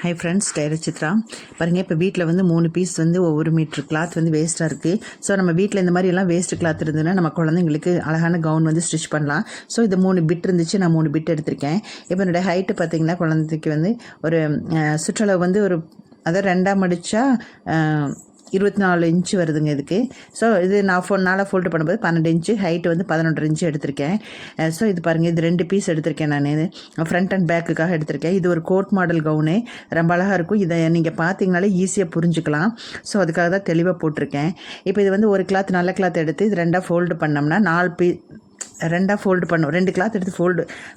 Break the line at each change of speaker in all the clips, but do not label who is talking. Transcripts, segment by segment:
Hi friends, Taylor Chitra. பாருங்கள், இப்போ வீட்டில் வந்து 3 பீஸ் வந்து ஒவ்வொரு மீட்ரு கிளாத் வந்து வேஸ்ட்டாக இருக்குது. ஸோ நம்ம வீட்டில் இந்த மாதிரி எல்லாம் வேஸ்ட்டு கிளாத் இருந்ததுன்னா நம்ம குழந்தைங்களுக்கு அழகான கவுன் வந்து ஸ்டிச் பண்ணலாம். ஸோ இது 3 பிட் இருந்துச்சு, நான் 3 பிட் எடுத்திருக்கேன். இப்போ என்னோடய ஹைட்டு பார்த்திங்கன்னா குழந்தைக்கு வந்து ஒரு சுற்றளவு வந்து ஒரு அதாவது 2ஆக மடித்தா 24 இன்ச்சு வருதுங்க இதுக்கு. ஸோ இது நான் நாளாக ஃபோல்டு பண்ணும்போது 12 இன்ச்சு, ஹைட்டு வந்து 11 இன்ச்சு எடுத்திருக்கேன். ஸோ இது பாருங்கள், இது 2 பீஸ் எடுத்திருக்கேன். நான் ஃப்ரண்ட் அண்ட் பேக்குக்காக எடுத்திருக்கேன். இது ஒரு கோட் மாடல் கவுனு, ரொம்ப அழகாக இருக்கும். இதை நீங்கள் பார்த்தீங்கனாலே ஈஸியாக புரிஞ்சுக்கலாம். ஸோ அதுக்காக தான் தெளிவாக போட்டிருக்கேன். இப்போ இது வந்து ஒரு கிளாத் நல்ல கிளாத் எடுத்து இது 2ஆக ஃபோல்டு பண்ணோம்னா 4 2ஆக ஃபோல்டு பண்ணும். 2 கிளாத் எடுத்து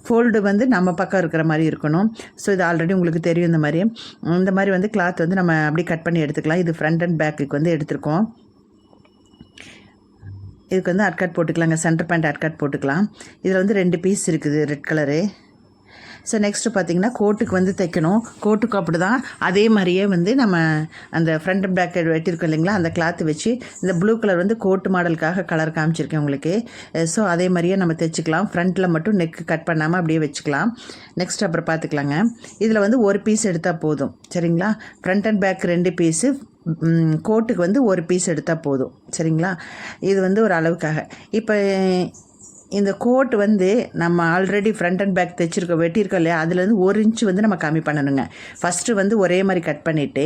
ஃபோல்டு வந்து நம்ம பக்கம் இருக்கிற மாதிரி இருக்கணும். ஸோ இது ஆல்ரெடி உங்களுக்கு தெரியும். இந்த மாதிரி வந்து கிளாத் வந்து நம்ம அப்படி கட் பண்ணி எடுத்துக்கலாம். இது ஃப்ரண்ட் அண்ட் பேக்குக்கு வந்து எடுத்துருக்கோம். இதுக்கு வந்து அட்கட் போட்டுக்கலாங்க, சென்டர் பேண்ட் அட்கட் போட்டுக்கலாம். இதில் வந்து 2 பீஸ் இருக்குது, ரெட் கலரு. ஸோ நெக்ஸ்ட்டு பார்த்திங்கன்னா கோட்டுக்கு வந்து தைக்கணும். கோட்டுக்கு அப்படி தான் அதே மாதிரியே வந்து நம்ம அந்த ஃப்ரண்ட் அண்ட் பேக் வெட்டியிருக்கோம் இல்லைங்களா, அந்த கிளாத்து வச்சு இந்த ப்ளூ கலர் வந்து கோட்டு மாடலுக்காக கலர் காமிச்சிருக்கேன் உங்களுக்கு. ஸோ அதே மாதிரியே நம்ம தைச்சிக்கலாம். ஃப்ரண்ட்டில் மட்டும் நெக்கு கட் பண்ணாமல் அப்படியே வச்சுக்கலாம். நெக்ஸ்ட் அப்புறம் பார்த்துக்கலாங்க. இதில் வந்து ஒரு பீஸ் எடுத்தால் போதும், சரிங்களா. ஃப்ரண்ட் அண்ட் பேக் 2 பீஸு, கோட்டுக்கு வந்து ஒரு பீஸ் எடுத்தால் போதும், சரிங்களா. இது வந்து ஒரு அளவுக்காக. இப்போ இந்த கோட் வந்து நம்ம ஆல்ரெடி ஃப்ரண்ட் அண்ட் பேக் வெட்டியிருக்கோம் இல்லையா, அதுலேருந்து 1 இன்ச்சு வந்து நம்ம கம்மி பண்ணணுங்க. ஃபஸ்ட்டு வந்து ஒரே மாதிரி கட் பண்ணிவிட்டு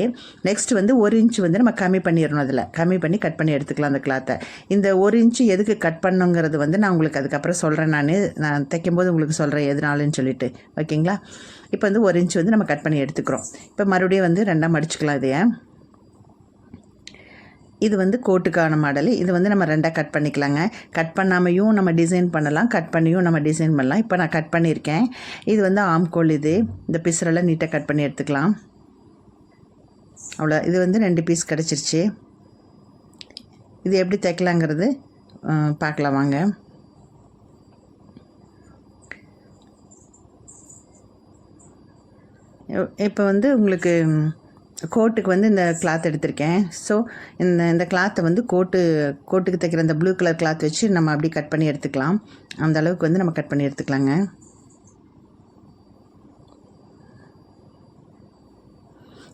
நெக்ஸ்ட்டு வந்து 1 இன்ச்சு வந்து நம்ம கம்மி பண்ணிடணும். அதில் கம்மி பண்ணி கட் பண்ணி எடுத்துக்கலாம் அந்த கிளாத்தை. இந்த 1 இன்ச்சு எதுக்கு கட் பண்ணுங்கிறது வந்து நான் உங்களுக்கு அதுக்கப்புறம் சொல்கிறேன். நான் தைக்கும்போது உங்களுக்கு சொல்கிறேன் எதுனாலுன்னு சொல்லிட்டு, ஓகேங்களா. இப்போ வந்து 1 இன்ச்சு வந்து நம்ம கட் பண்ணி எடுத்துக்கிறோம். இப்போ மறுபடியும் வந்து 2ஆக மடிச்சுக்கலாம். இது வந்து கோட்டுக்கான மாடல். இது வந்து நம்ம 2ஆக கட் பண்ணிக்கலாங்க. கட் பண்ணாமையும் நம்ம டிசைன் பண்ணலாம், கட் பண்ணியும் நம்ம டிசைன் பண்ணலாம். இப்போ நான் கட் பண்ணியிருக்கேன். இது வந்து ஆம்கோல். இந்த பிசுரெல்லாம் நீட்டாக கட் பண்ணி எடுத்துக்கலாம். அவ்வளோ. இது வந்து 2 பீஸ் கிடச்சிருச்சு. இது எப்படி தைக்கலாங்கிறது பார்க்கலாம் வாங்க. இப்போ வந்து உங்களுக்கு கோட்டுக்கு வந்து இந்த கிளாத் எடுத்திருக்கேன். ஸோ இந்த கிளாத்தை வந்து கோட்டுக்கு தைக்கிற இந்த ப்ளூ கலர் கிளாத் வச்சு நம்ம அப்படி கட் பண்ணி எடுத்துக்கலாம். அந்த அளவுக்கு வந்து நம்ம கட் பண்ணி எடுத்துக்கலாங்க.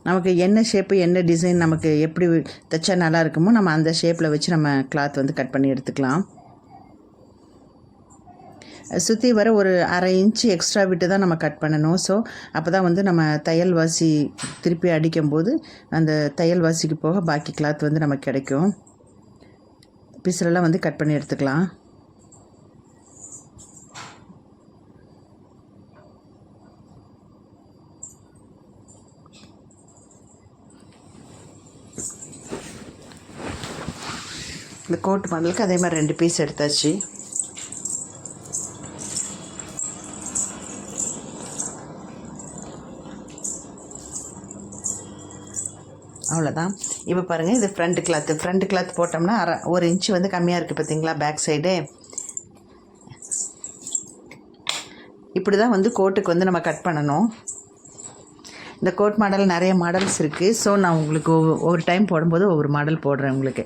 நமக்கு என்ன ஷேப்பு, என்ன டிசைன், நமக்கு எப்படி தைச்சா நல்லா இருக்குமோ நம்ம அந்த ஷேப்பில் வச்சு நம்ம கிளாத் வந்து கட் பண்ணி எடுத்துக்கலாம். சுற்றி வர ஒரு 1/2 இன்ச்சு எக்ஸ்ட்ரா விட்டு தான் நம்ம கட் பண்ணணும். ஸோ அப்போ தான் வந்து நம்ம தையல் வாசி திருப்பி அடிக்கும்போது அந்த தையல் வாசிக்கு போக பாக்கி கிளாத் வந்து நமக்கு கிடைக்கும். பீஸ்லெல்லாம் வந்து கட் பண்ணி எடுத்துக்கலாம். இந்த கோட் மாடலுக்கு அதே மாதிரி 2 பீஸ் எடுத்தாச்சு. அவ்வளோதான். இப்போ பாருங்கள், இது ஃப்ரண்ட் கிளாத் போட்டோம்னா 1 இன்ச்சு வந்து கம்மியாக இருக்குது பார்த்தீங்களா, பேக் சைடு. இப்படி தான் வந்து கோட்டுக்கு வந்து நம்ம கட் பண்ணணும். இந்த கோட் மாடல் நிறைய மாடல்ஸ் இருக்குது. ஸோ நான் உங்களுக்கு ஒவ்வொரு டைம் போடும்போது ஒவ்வொரு மாடல் போடுறேன் உங்களுக்கு.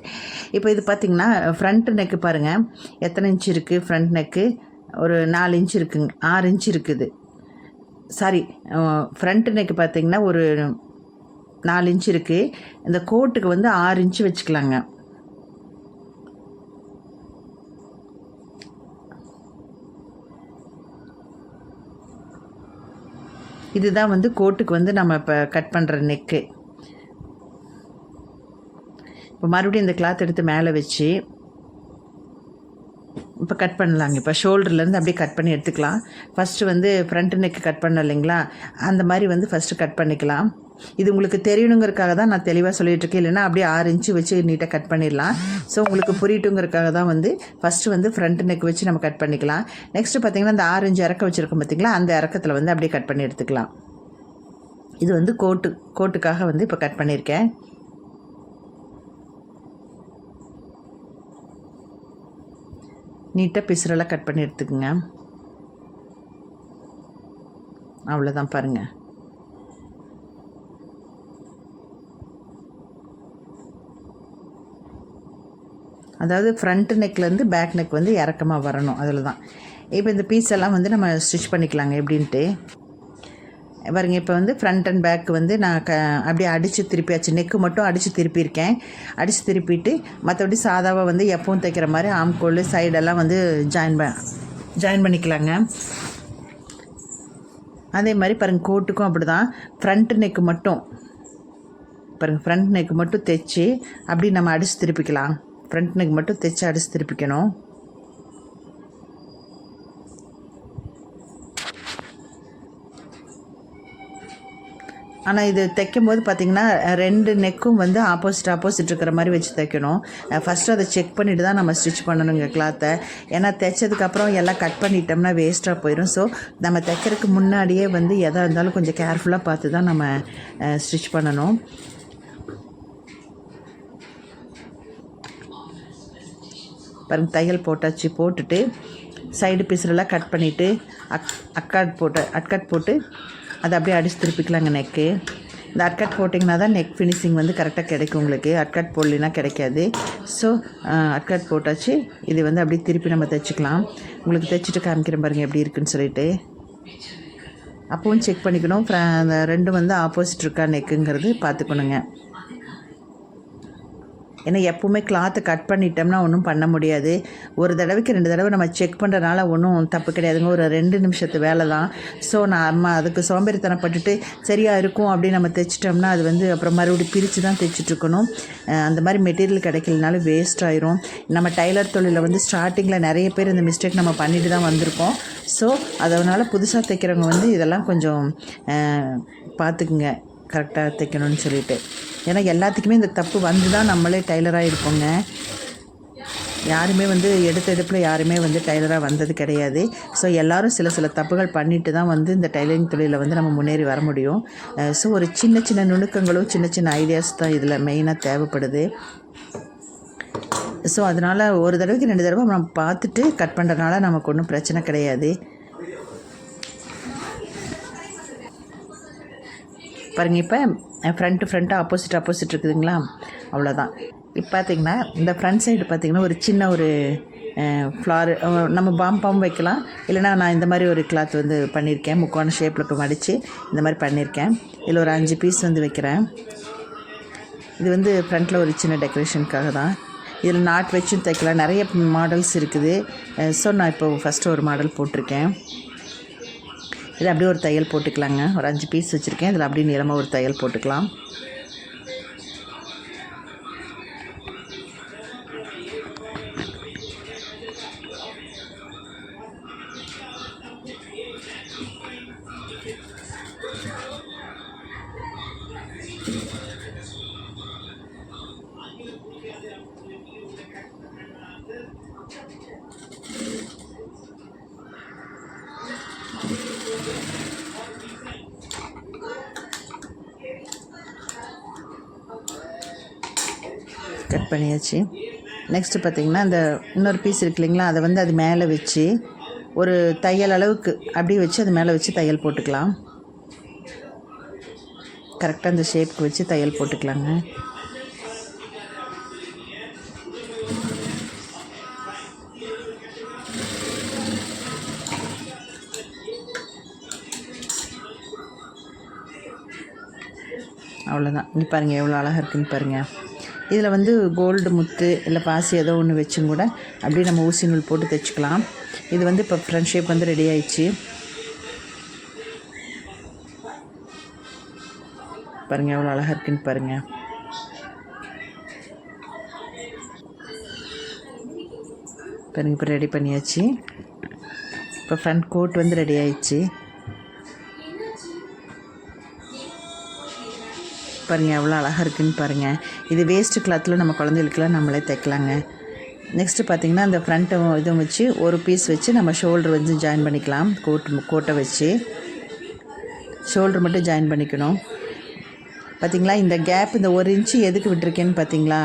இப்போ இது பார்த்திங்கன்னா ஃப்ரண்ட் நெக்கு பாருங்கள் எத்தனை இன்ச்சு இருக்குது. ஃப்ரண்ட் நெக்கு ஒரு 4 இன்ச்சு இருக்குங்க, 6 இன்ச்சு இருக்குது. சாரி, ஃப்ரண்ட் நெக்கு பார்த்திங்கன்னா ஒரு 4 இன்ச்சு இருக்குது. இந்த கோட்டுக்கு வந்து 6 இன்ச்சு வச்சுக்கலாங்க. இதுதான் வந்து கோட்டுக்கு வந்து நம்ம இப்போ கட் பண்ணுற நெக்கு. இப்போ மறுபடியும் இந்த கிளாத் எடுத்து மேலே வச்சு இப்போ கட் பண்ணலாங்க. இப்போ ஷோல்டர்லேருந்து அப்படியே கட் பண்ணி எடுத்துக்கலாம். ஃபஸ்ட்டு வந்து ஃப்ரண்ட் நெக்கு கட் பண்ண இல்லைங்களா, அந்த மாதிரி வந்து ஃபஸ்ட்டு கட் பண்ணிக்கலாம். இது உங்களுக்கு தெரியணுங்கிறதுக்காக தான் நான் தெளிவாக சொல்லிகிட்ருக்கேன். இல்லைன்னா அப்படியே 6 இன்ச்சு வச்சு நீட்டாக கட் பண்ணிடலாம். ஸோ உங்களுக்கு புரியட்டுங்கிறதுக்காக தான் வந்து ஃபஸ்ட்டு வந்து ஃப்ரண்ட் நெக் வச்சு நம்ம கட் பண்ணிக்கலாம். நெக்ஸ்ட்டு பார்த்திங்கன்னா இந்த 6 இன்ச்சு இறக்க வச்சுருக்கோம் பார்த்திங்களா, அந்த இறக்கத்தில் வந்து அப்படியே கட் பண்ணி எடுத்துக்கலாம். இது வந்து கோட்டுக்காக வந்து இப்போ கட் பண்ணியிருக்கேன். நீட்டாக பிசுரெல்லாம் கட் பண்ணி எடுத்துக்குங்க. அவ்வளோதான் பாருங்கள். அதாவது ஃப்ரண்ட் நெக்லேருந்து பேக் நெக் வந்து இறக்கமாக வரணும், அதில் தான். இப்போ இந்த பீஸ் எல்லாம் வந்து நம்ம ஸ்டிச் பண்ணிக்கலாங்க எப்படின்ட்டு. பாருங்க இப்போ வந்து ஃப்ரண்ட் அண்ட் பேக் வந்து நான் அப்படியே அடித்து திருப்பியாச்சு. நெக்கு மட்டும் அடித்து திருப்பியிருக்கேன். அடித்து திருப்பிட்டு மற்றபடி சாதாவாக வந்து எப்பவும் தைக்கிற மாதிரி ஆம்கோல் சைடெல்லாம் வந்து ஜாயின் பண்ணிக்கலாங்க. அதே மாதிரி பாருங்கள் கோட்டுக்கும் அப்படி தான். ஃப்ரண்ட் நெக்கு மட்டும் பாருங்கள், ஃப்ரண்ட் நெக்கு மட்டும் தைச்சி அப்படி நம்ம அடித்து திருப்பிக்கலாம். ஃப்ரண்ட் நெக் மட்டும் தைச்சி அடித்து திருப்பிக்கணும். ஆனால் இது தைக்கும்போது பார்த்திங்கன்னா 2 நெக்கும் வந்து ஆப்போசிட் இருக்கிற மாதிரி வச்சு தைக்கணும். ஃபஸ்ட்டு அதை செக் பண்ணிவிட்டு தான் நம்ம ஸ்டிச் பண்ணணுங்க கிளாத்தை. ஏன்னா தைச்சதுக்கப்புறம் எல்லாம் கட் பண்ணிட்டோம்னா வேஸ்ட்டாக போயிடும். ஸோ நம்ம தைக்கிறதுக்கு முன்னாடியே வந்து எதாக இருந்தாலும் கொஞ்சம் கேர்ஃபுல்லாக பார்த்து தான் நம்ம ஸ்டிச் பண்ணணும். பாருங்கள் தையல் போட்டாச்சு. போட்டுட்டு சைடு பீஸ்லாம் கட் பண்ணிவிட்டு அட்கட் போட்டு அதை அப்படியே அடித்து திருப்பிக்கலாங்க நெக்கு. இந்த அட்கட் போட்டிங்கன்னா தான் நெக் ஃபினிஷிங் வந்து கரெக்டாக கிடைக்கும் உங்களுக்கு. அட்கட் போடலைன்னா கிடைக்காது. ஸோ அட்கட் போட்டாச்சு. இது வந்து அப்படியே திருப்பி நம்ம தைச்சிக்கலாம். உங்களுக்கு தைச்சிட்டு காமிக்கிறேன் பாருங்கள் எப்படி இருக்குன்னு சொல்லிட்டு. அப்பவும் செக் பண்ணிக்கணும். அந்த 2 வந்து ஆப்போசிட் இருக்கா நெக்குங்கிறது பார்த்துக்கணுங்க. ஏன்னா எப்போவுமே கிளாத்தை கட் பண்ணிட்டோம்னா ஒன்றும் பண்ண முடியாது. ஒரு தடவைக்கு 2 தடவை நம்ம செக் பண்ணுறதுனால ஒன்றும் தப்பு கிடையாதுங்க. ஒரு 2 நிமிஷத்து வேலை தான். ஸோ நம்ம அதுக்கு சோம்பேறித்தனப்பட்டுட்டு சரியாக இருக்கும் அப்படின்னு நம்ம தைச்சிட்டோம்னா அது வந்து அப்புறம் மறுபடியும் பிரித்து தான் தைச்சிட்ருக்கணும். அந்த மாதிரி மெட்டீரியல் கிடைக்கலனாலும் வேஸ்ட் ஆயிரும். நம்ம டைலர் தொழிலில் வந்து ஸ்டார்டிங்கில் நிறைய பேர் இந்த மிஸ்டேக் நம்ம பண்ணிட்டு தான் வந்திருக்கோம். ஸோ அதனால் புதுசாக தைக்கிறவங்க வந்து இதெல்லாம் கொஞ்சம் பார்த்துக்குங்க, கரெக்டாக தைக்கணும்னு சொல்லிட்டு. ஏன்னா எல்லாத்துக்குமே இந்த தப்பு வந்து தான் நம்மளே டைலராக இருப்போங்க. யாருமே வந்து எடுப்பில் யாருமே வந்து டைலராக வந்தது கிடையாது. ஸோ எல்லோரும் சில தப்புகள் பண்ணிட்டு தான் வந்து இந்த டைலரிங் தொழிலில் வந்து நம்ம முன்னேறி வர முடியும். ஸோ ஒரு சின்ன நுணுக்கங்களும் சின்ன ஐடியாஸ் தான் இதில் மெயினாக தேவைப்படுது. ஸோ அதனால் ஒரு தடவைக்கு 2 தடவை நம்ம பார்த்துட்டு கட் பண்ணுறதுனால நமக்கு ஒன்றும் பிரச்சனை கிடையாது. பாருங்கள் இப்போ ஃப்ரண்ட்டு ஆப்போசிட் இருக்குதுங்களா, அவ்வளோதான். இப்போ பார்த்திங்கன்னா இந்த ஃப்ரண்ட் சைடு பார்த்திங்கன்னா ஒரு சின்ன ஒரு ஃப்ளார் நம்ம பாம் வைக்கலாம். இல்லைனா நான் இந்த மாதிரி ஒரு கிளாத் வந்து பண்ணியிருக்கேன். முக்கோண ஷேப்பில் மடித்து இந்த மாதிரி பண்ணியிருக்கேன். இதில் ஒரு 5 பீஸ் வந்து வைக்கிறேன். இது வந்து ஃப்ரண்ட்டில் ஒரு சின்ன டெக்கரேஷனுக்காக தான். இதில் நாட் வச்சும் தைக்கலாம். நிறைய மாடல்ஸ் இருக்குது. ஸோ நான் இப்போ ஃபஸ்ட்டு ஒரு மாடல் போட்டிருக்கேன். இது அப்படியே ஒரு தையல் போட்டுக்கலாங்க. ஒரு 5 பீஸ் வச்சுருக்கேன். இதில் அப்படியே நீளமாக ஒரு தையல் போட்டுக்கலாம். கட் பண்ணியாச்சு. நெக்ஸ்ட்டு பார்த்திங்கன்னா இந்த இன்னொரு பீஸ் இருக்கு இல்லைங்களா, அதை வந்து அது மேலே வச்சு ஒரு தையல் அளவுக்கு அப்படியே வச்சு அது மேலே வச்சு தையல் போட்டுக்கலாம். கரெக்டாக அந்த ஷேப்புக்கு வச்சு தையல் போட்டுக்கலாங்க. அவ்வளோதான். இங்கே பாருங்கள் எவ்வளோ அழகாக இருக்குதுன்னு பாருங்கள். இதில் வந்து கோல்டு முத்து இல்லை பாசி ஏதோ ஒன்று வச்சும் கூட அப்படியே நம்ம ஊசி நூல் போட்டு தைச்சிக்கலாம். இது வந்து இப்போ ஃப்ரண்ட் ஷேப் வந்து ரெடி ஆயிடுச்சு. பாருங்கள் எவ்வளோ அழகாக இருக்குன்னு பாருங்கள். பாருங்கள் இப்போ ரெடி பண்ணியாச்சு. இப்போ ஃப்ரண்ட் கோட் வந்து ரெடி ஆயிடுச்சு. பாருங்கள் எவ்வளோ அழகாக இருக்குதுன்னு பாருங்கள். இது வேஸ்ட்டு கிளாத்தில் நம்ம குழந்தைகளுக்கெல்லாம் நம்மளே தைக்கலாங்க. நெக்ஸ்ட்டு பார்த்திங்கன்னா அந்த ஃப்ரண்ட்டை இதுவும் வச்சு ஒரு பீஸ் வச்சு நம்ம ஷோல்டர் வந்து ஜாயின் பண்ணிக்கலாம். கோட்டை வச்சு ஷோல்டர் மட்டும் ஜாயின் பண்ணிக்கணும். பார்த்திங்களா இந்த கேப் இந்த 1 இன்ச்சு எதுக்கு விட்டுருக்கேன்னு பார்த்திங்களா,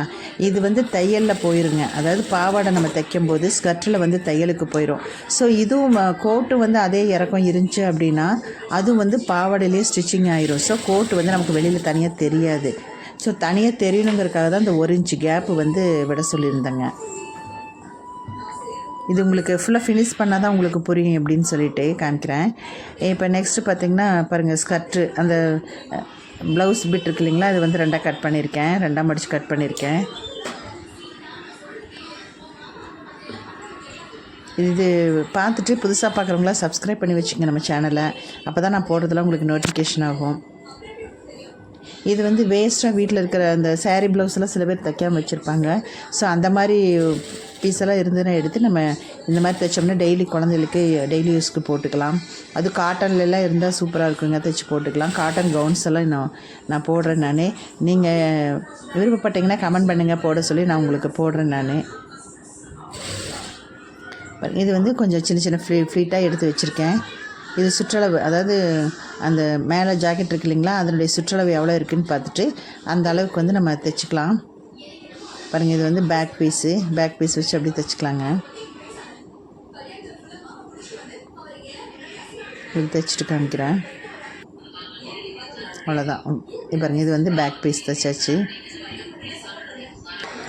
இது வந்து தையலில் போயிருங்க. அதாவது பாவாடை நம்ம தைக்கும்போது ஸ்கர்ட்டில் வந்து தையலுக்கு போயிடும். ஸோ இதுவும் கோட்டு வந்து அதே இறக்கம் இருந்துச்சு அப்படின்னா அதுவும் வந்து பாவாடையிலே ஸ்டிச்சிங் ஆயிரும். ஸோ கோட்டு வந்து நமக்கு வெளியில் தனியாக தெரியாது. ஸோ தனியாக தெரியணுங்கிறதுக்காக தான் இந்த 1 இன்ச்சு கேப்பு வந்து விட சொல்லியிருந்தேங்க. இது உங்களுக்கு ஃபுல்லாக ஃபினிஷ் பண்ணால் தான் உங்களுக்கு புரியும் எப்படின்னு சொல்லிட்டு காமிக்கிறேன். இப்போ நெக்ஸ்ட்டு பார்த்திங்கன்னா பாருங்கள், ஸ்கர்ட்டு அந்த ப்ளவுஸ் பிட் இருக்கு இல்லைங்களா, அது வந்து 2ஆக கட் பண்ணியிருக்கேன், 2ஆக மடித்து கட் பண்ணியிருக்கேன். இது பார்த்துட்டு புதுசாக பார்க்குறவங்களா சப்ஸ்கிரைப் பண்ணி வச்சுங்க நம்ம சேனலை. அப்போ தான் நான் போடுறதுலாம் உங்களுக்கு நோட்டிஃபிகேஷன் ஆகும். இது வந்து வேஸ்ட்டாக வீட்டில் இருக்கிற அந்த சாரீ ப்ளவுஸ்லாம் சில பேர் தைக்காமல் வச்சுருப்பாங்க. ஸோ அந்த மாதிரி பீஸெல்லாம் இருந்ததுன்னா எடுத்து நம்ம இந்த மாதிரி தைச்சோம்னா டெய்லி குழந்தைகளுக்கு டெய்லி யூஸ்க்கு போட்டுக்கலாம். அது காட்டன்லலாம் இருந்தால் சூப்பராக இருக்குங்க, தைச்சி போட்டுக்கலாம். காட்டன் கவுன்ஸ் எல்லாம் நான் போடுறேன். நீங்கள் விருப்பப்பட்டீங்கன்னா கமெண்ட் பண்ணுங்கள், போட சொல்லி நான் உங்களுக்கு போடுறேன். இது வந்து கொஞ்சம் சின்ன சின்ன ஃப்ளீட்டாக எடுத்து வச்சுருக்கேன். இது சுற்றளவு, அதாவது அந்த மேலே ஜாக்கெட் இருக்கு இல்லைங்களா, அதனுடைய சுற்றளவு எவ்வளோ இருக்குதுன்னு பார்த்துட்டு அந்த அளவுக்கு வந்து நம்ம தைச்சிக்கலாம். பாருங்கள், இது வந்து பேக் பீஸ் வச்சு அப்படி தைச்சிக்கலாங்க. இது தைச்சிட்டு காமிக்கிறேன். அவ்வளோதான். பாருங்கள், இது வந்து பேக் பீஸ் தைச்சாச்சு.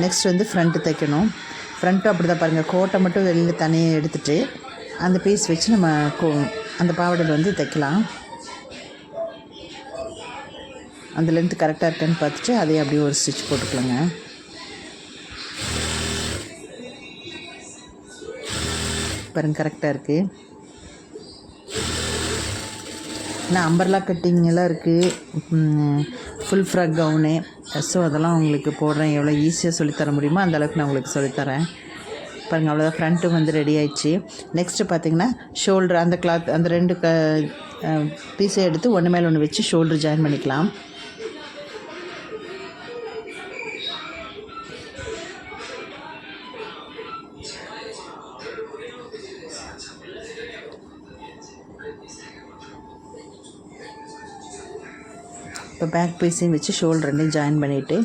நெக்ஸ்ட் வந்து ஃப்ரண்ட்டு தைக்கணும். ஃப்ரண்ட்டும் அப்படி தான் பாருங்கள், கோட்டை மட்டும் வெளியில் தனியாக எடுத்துகிட்டு அந்த பீஸ் வச்சு நம்ம அந்த பாவாடையில் வந்து தைக்கலாம். அந்த லென்த்து கரெக்டாக இருக்கான்னு பார்த்துட்டு அதையே அப்படியே ஒரு ஸ்டிச் போட்டுக்கலாங்க. பாருங்கள், கரெக்டாக இருக்குது. ஏன்னா அம்பர்லா கட்டிங்கெல்லாம் இருக்குது, ஃபுல் ஃப்ராக் கவுனு. ஸோ அதெல்லாம் உங்களுக்கு போடுறேன். எவ்வளோ ஈஸியாக சொல்லித்தர முடியுமோ அந்த அளவுக்கு நான் உங்களுக்கு சொல்லித்தரேன். பாருங்கள், அவ்வளோதான். ஃப்ரண்ட்டு வந்து ரெடி ஆயிடுச்சு. நெக்ஸ்ட்டு பார்த்திங்கன்னா ஷோல்டர், அந்த கிளாத், அந்த 2 பீஸை எடுத்து ஒன்று மேலே ஒன்று வச்சு ஷோல்டர் ஜாயின் பண்ணிக்கலாம். இப்போ பேக் பீஸையும் வச்சு ஷோல்டர் 2 ஜாயின் பண்ணிவிட்டு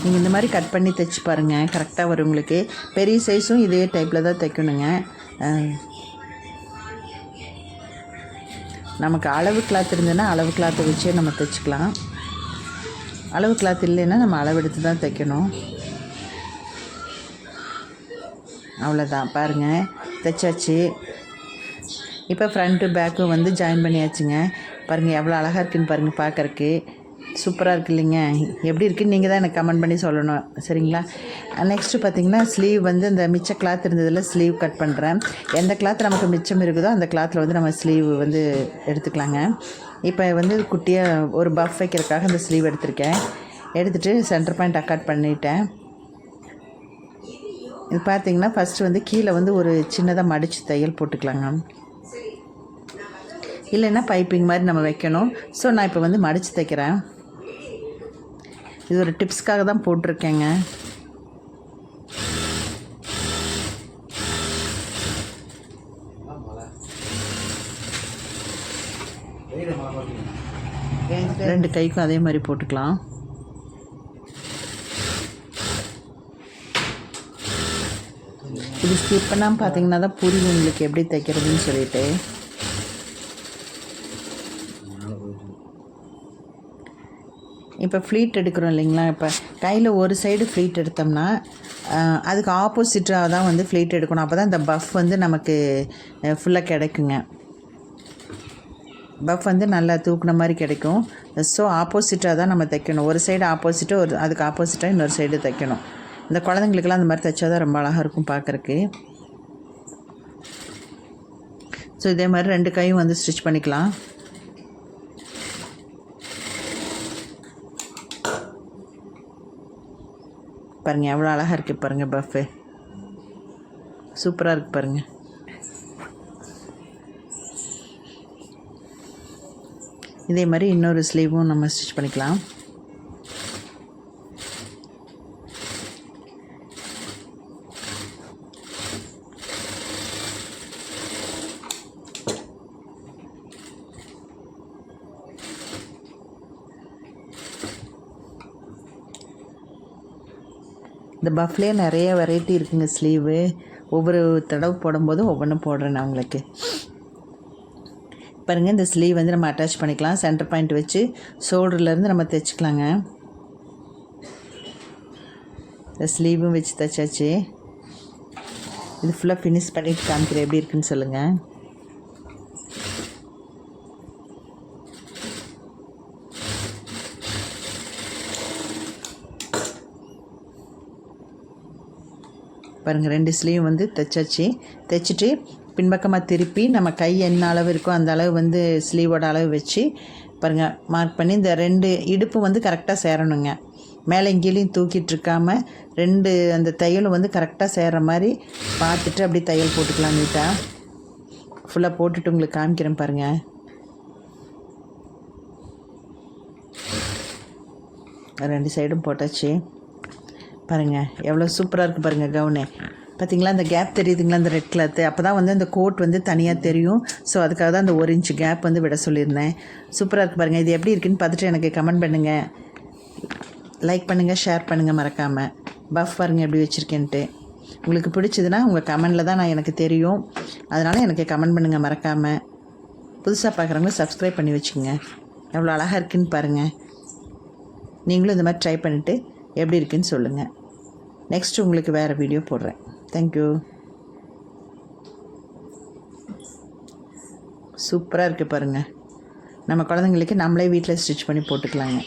நீங்கள் இந்த மாதிரி கட் பண்ணி தைச்சி பாருங்கள், கரெக்டாக வரும் உங்களுக்கு. பெரிய சைஸும் இதே டைப்பில் தான் தைக்கணுங்க. நமக்கு அளவு கிளாத் இருந்ததுன்னா அளவு கிளாத்தை வச்சே நம்ம தைச்சிக்கலாம். அளவு கிளாத் இல்லைன்னா நம்ம அளவெடுத்து தான் தைக்கணும். அவ்வளோதான். பாருங்கள், தைச்சாச்சு. இப்போ ஃப்ரண்ட்டு பேக்கும் வந்து ஜாயின் பண்ணியாச்சுங்க. பாருங்கள், எவ்வளோ அழகாக இருக்குதுன்னு பாருங்கள், பார்க்குறக்கு சூப்பராக இருக்குது இல்லைங்க. எப்படி இருக்குதுன்னு நீங்கள் தான் எனக்கு கமெண்ட் பண்ணி சொல்லணும், சரிங்களா? நெக்ஸ்ட்டு பார்த்திங்கன்னா ஸ்லீவ் வந்து இந்த மிச்ச கிளாத் இருந்ததில் ஸ்லீவ் கட் பண்ணுறேன். எந்த கிளாத் நமக்கு மிச்சம் இருக்குதோ அந்த கிளாத்தில் வந்து நம்ம ஸ்லீவ் வந்து எடுத்துக்கலாங்க. இப்போ வந்து குட்டியாக ஒரு பஃப் வைக்கிறதுக்காக அந்த ஸ்லீவ் எடுத்துகிட்டு சென்டர் பாயிண்ட் அக்காட் பண்ணிட்டேன். இது பார்த்திங்கன்னா ஃபஸ்ட்டு வந்து கீழே வந்து ஒரு சின்னதாக மடித்து தையல் போட்டுக்கலாங்க. இல்லைன்னா பைப்பிங் மாதிரி நம்ம வைக்கணும். ஸோ நான் இப்போ வந்து மடித்து தைக்கிறேன். இது ஒரு டிப்ஸ்க்காக தான் போட்டிருக்கேங்க. ரெண்டு கைக்கும் அதே மாதிரி போட்டுக்கலாம். இது ஸ்கிப் பண்ணாமல் பார்த்தீங்கன்னா தான் புரியும் உங்களுக்கு எப்படி தைக்கிறதுன்னு சொல்லிட்டு. இப்போ ஃப்ளீட் எடுக்கிறோம் இல்லைங்களா, இப்போ கையில் ஒரு சைடு ஃப்ளீட் எடுத்தோம்னா அதுக்கு ஆப்போசிட்டாக தான் வந்து ஃப்ளீட் எடுக்கணும். அப்போ தான் இந்த பஃப் வந்து நமக்கு ஃபுல்லாக கிடைக்குங்க. பஃப் வந்து நல்லா தூக்குன மாதிரி கிடைக்கும். ஸோ ஆப்போசிட்டாக தான் நம்ம தைக்கணும். ஒரு சைடு ஆப்போசிட்டாக, அதுக்கு ஆப்போசிட்டாக இன்னொரு சைடு தைக்கணும். இந்த குழந்தைங்களுக்கெல்லாம் அந்த மாதிரி தைச்சா தான் ரொம்ப அழகாக இருக்கும் பார்க்குறக்கு. ஸோ இதே மாதிரி 2 கையும் வந்து ஸ்டிச் பண்ணிக்கலாம். பாருங்கள், எவ்வளோ அழகாக இருக்குது பாருங்கள். பஃப்பு சூப்பராக இருக்குது பாருங்கள். இதே மாதிரி இன்னொரு ஸ்லீவும் நம்ம ஸ்டிச் பண்ணிக்கலாம். இந்த பஃப்லேயே நிறைய வெரைட்டி இருக்குங்க ஸ்லீவு. ஒவ்வொரு தடவை போடும்போதும் ஒவ்வொன்றும் போடுறேன் நான் உங்களுக்கு. பாருங்கள், இந்த ஸ்லீவ் வந்து நம்ம அட்டாச் பண்ணிக்கலாம். சென்டர் பாயிண்ட் வச்சு ஷோல்டர்லேருந்து நம்ம தைச்சிக்கலாங்க. இந்த ஸ்லீவும் வச்சு தைச்சாச்சு. இது ஃபுல்லாக ஃபினிஷ் பண்ணிவிட்டு காமிக்கிறேன் எப்படி இருக்குன்னு சொல்லுங்கள். பாருங்கள் 2 ஸ்லீவ் வந்து தைச்சாச்சு. தைச்சிட்டு பின்பக்கமாக திருப்பி நம்ம கை என்ன அளவு இருக்கோ அந்த அளவு வந்து ஸ்லீவோட அளவு வச்சு பாருங்கள் மார்க் பண்ணி இந்த 2 இடுப்பு வந்து கரெக்டாக சேரணுங்க. மேலே கீழேயும் தூக்கிட்டு இருக்காமல் 2 அந்த தையலும் வந்து கரெக்டாக சேர்கிற மாதிரி பார்த்துட்டு அப்படி தையல் போட்டுக்கலாம். நீட்டாக ஃபுல்லாக போட்டுட்டு உங்களுக்கு காமிக்கிறேன் பாருங்கள். ரெண்டு சைடும் போட்டாச்சு. பாருங்கள் எவ்வளோ சூப்பராக இருக்குது பாருங்கள் கவுனு. பார்த்திங்களா அந்த கேப் தெரியுதுங்களா அந்த ரெட் கிளாத்து. அப்போ தான் வந்து அந்த கோட் வந்து தனியாக தெரியும். ஸோ அதுக்காக தான் அந்த 1 இன்ச் கேப் வந்து விட சொல்லியிருந்தேன். சூப்பராக இருக்குது பாருங்கள். இது எப்படி இருக்குன்னு பார்த்துட்டு எனக்கு கமெண்ட் பண்ணுங்கள், லைக் பண்ணுங்கள், ஷேர் பண்ணுங்கள் மறக்காமல். பஃப் பாருங்கள் எப்படி வச்சுருக்கேன்ட்டு. உங்களுக்கு பிடிச்சதுன்னா உங்கள் கமெண்டில் தான் நான் எனக்கு தெரியும். அதனால் எனக்கு கமெண்ட் பண்ணுங்கள் மறக்காமல். புதுசாக பார்க்குறவங்க சப்ஸ்கிரைப் பண்ணி வச்சுக்கோங்க. எவ்வளோ அழகாக இருக்குதுன்னு பாருங்கள். நீங்களும் இந்த மாதிரி ட்ரை பண்ணிவிட்டு எப்படி இருக்குன்னு சொல்லுங்கள். நெக்ஸ்ட்டு உங்களுக்கு வேறு வீடியோ போடுறேன். தேங்க்யூ. சூப்பராக இருக்குது பாருங்கள். நம்ம குழந்தைங்களுக்கு நம்மளே வீட்டில் ஸ்டிச் பண்ணி போட்டுக்கலாங்க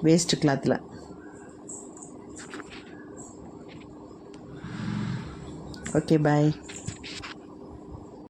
வேஸ்ட்டு கிளாத்தில். Okay bye.